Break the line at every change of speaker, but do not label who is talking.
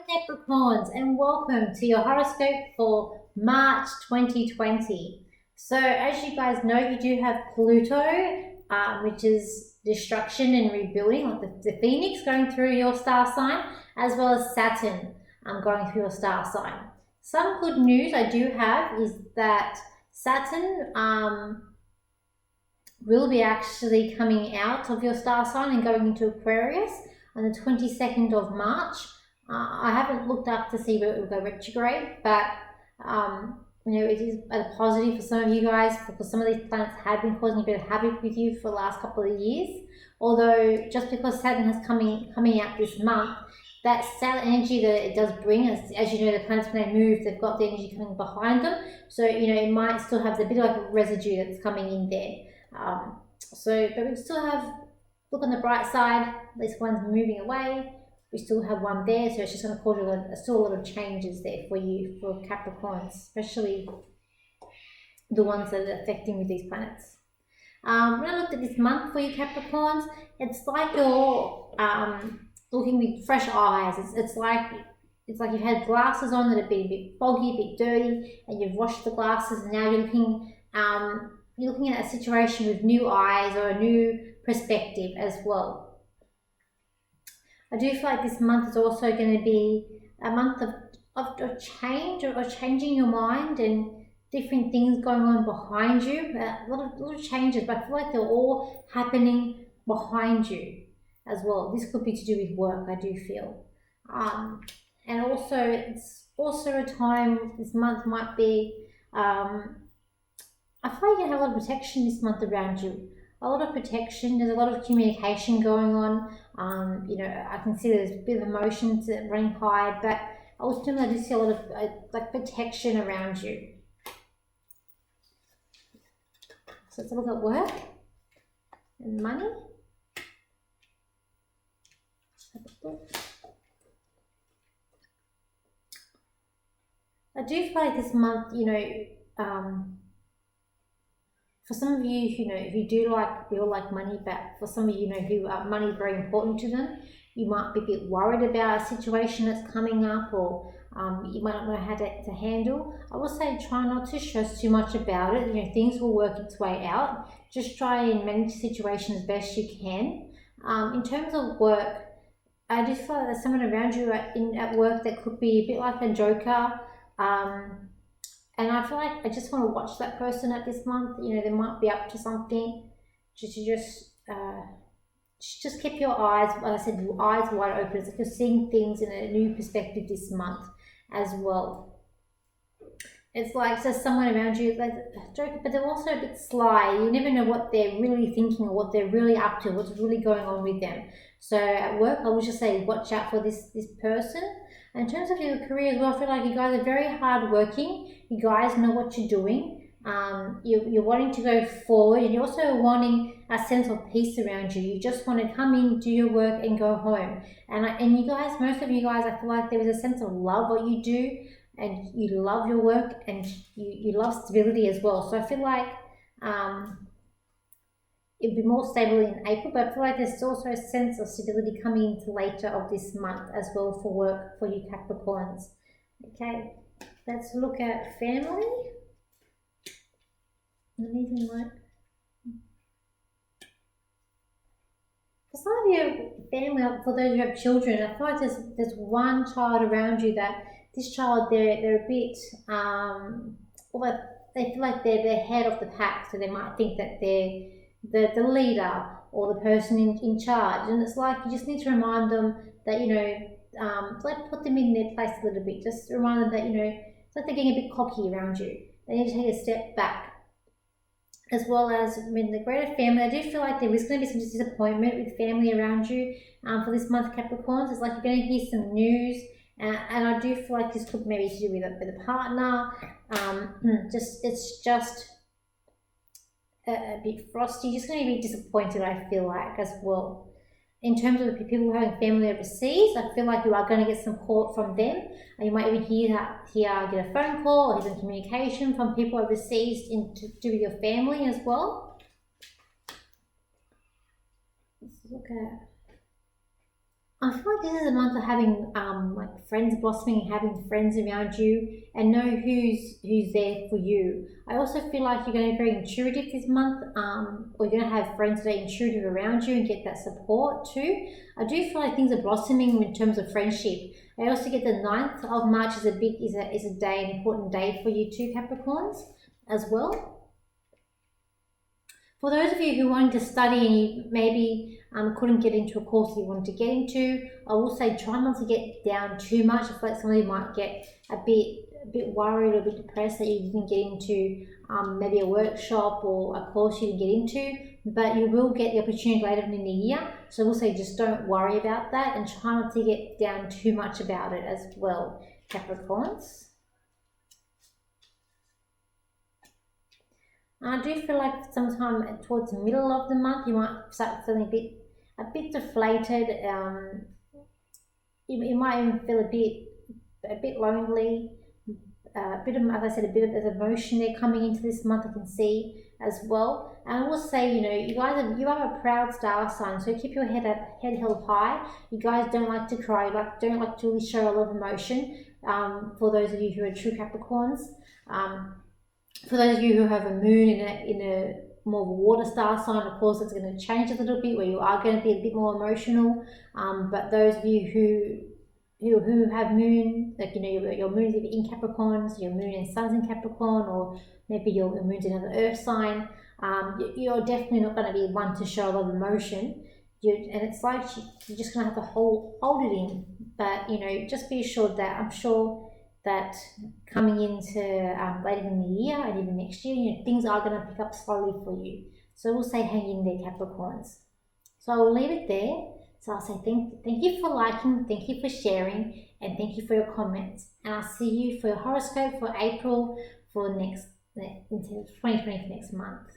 Capricorns, and welcome to your horoscope for March 2020. So as you guys know, you do have Pluto, which is destruction and rebuilding, like the phoenix going through your star sign, as well as Saturn going through your star sign. Some good news I do have is that Saturn will be actually coming out of your star sign and going into Aquarius on the 22nd of March. I haven't looked up to see where it will go retrograde, but it is a positive for some of you guys, because some of these planets have been causing a bit of havoc with you for the last couple of years. Although just because Saturn is coming out this month, that Saturn energy that it does bring, as you know, the planets when they move, they've got the energy coming behind them. So it might still have a bit of like a residue that's coming in there. But we still have, look on the bright side, at least one's moving away. We still have one there, so it's just going to cause still a lot of changes there for you, for Capricorns, especially the ones that are affecting with these planets. When I looked at this month for you Capricorns, it's like you're looking with fresh eyes. It's like you've had glasses on that have been a bit foggy, a bit dirty, and you've washed the glasses, and now you're looking at a situation with new eyes or a new perspective as well. I do feel like this month is also going to be a month of change, or changing your mind, and different things going on behind you. A lot of changes, but I feel like they're all happening behind you as well. This could be to do with work, I do feel. And also, it's also a time, this month might be, I feel like you're going to have a lot of protection this month around you. A lot of protection, there's a lot of communication going on. I can see there's a bit of emotions running high, but ultimately I just see a lot of protection around you. So let's look at work and money. I do feel like this month, for some of you, who do like money, but for some of you, who money is very important to them, you might be a bit worried about a situation that's coming up, or you might not know how to handle. I will say try not to stress too much about it. Things will work its way out. Just try and manage the situation as best you can. In terms of work, I just feel like there's someone around you at work that could be a bit like a joker. And I feel like I just want to watch that person at this month. They might be up to something. Just keep your eyes, like I said, your eyes wide open. It's like you're seeing things in a new perspective this month as well. It's like there's someone around you, like a joker, but they're also a bit sly. You never know what they're really thinking, or what they're really up to, what's really going on with them. So at work, I would just say watch out for this person. And in terms of your career as well, I feel like you guys are very hardworking. You guys know what you're doing. You're wanting to go forward, and you're also wanting a sense of peace around you. You just want to come in, do your work, and go home. And you guys, most of you guys, I feel like there is a sense of love what you do, and you love your work, and you love stability as well. So I feel like it'll be more stable in April, but I feel like there's also a sense of stability coming into later of this month as well for work for you Capricorns. Okay, let's look at family. Anything like, for some of your family, for those who have children, I feel like there's one child around you that this child, they're a bit they feel like they're the head of the pack, so they might think that they're the leader or the person in charge, and it's like you just need to remind them that put them in their place a little bit. Just remind them that it's like they're getting a bit cocky around you. They need to take a step back. As well as the greater family, I do feel like there is going to be some disappointment with family around you for this month, Capricorns. It's like you're going to hear some news, and I do feel like this could maybe to do with a partner. It's just a bit frosty. Just going to be disappointed, I feel like, as well. In terms of people having family overseas, I feel like you are going to get some support from them, and you might even get a phone call or hear some communication from people overseas to do with your family as well. Let's look at I feel like this is a month of having like friends blossoming, having friends around you, and know who's there for you. I also feel like you're going to be very intuitive this month, or you're going to have friends that are intuitive around you and get that support too. I do feel like things are blossoming in terms of friendship. I also get the 9th of March is a day, an important day for you too, Capricorns, as well. For those of you who wanted to study and you maybe couldn't get into a course you wanted to get into, I will say try not to get down too much. I feel like some of you might get a bit worried or a bit depressed that you didn't get into maybe a workshop or a course you didn't get into, but you will get the opportunity later in the year. So we'll say just don't worry about that and try not to get down too much about it as well, Capricorns. I do feel like sometime towards the middle of the month you might start feeling a bit deflated. You might even feel a bit lonely. A bit of, as I said, a bit of emotion there coming into this month. I can see as well. And I will say, you are a proud star sign, so keep your head held high. You guys don't like to cry, don't like to really show a lot of emotion. For those of you who are true Capricorns. For those of you who have a moon in a more of a water star sign, of course, it's going to change a little bit where you are going to be a bit more emotional. But those of you who have moon, like your moon is either in Capricorn, so your moon and sun's in Capricorn, or maybe your moon's in another earth sign, you're definitely not going to be one to show a lot of emotion. And it's like you're just going to have to hold it in. But just be assured that I'm sure that coming into later in the year and even next year, things are going to pick up slowly for you. So we'll say hang in there, Capricorns. So I will leave it there. So I'll say thank you for liking, thank you for sharing, and thank you for your comments. And I'll see you for your horoscope for April into 2020 next month.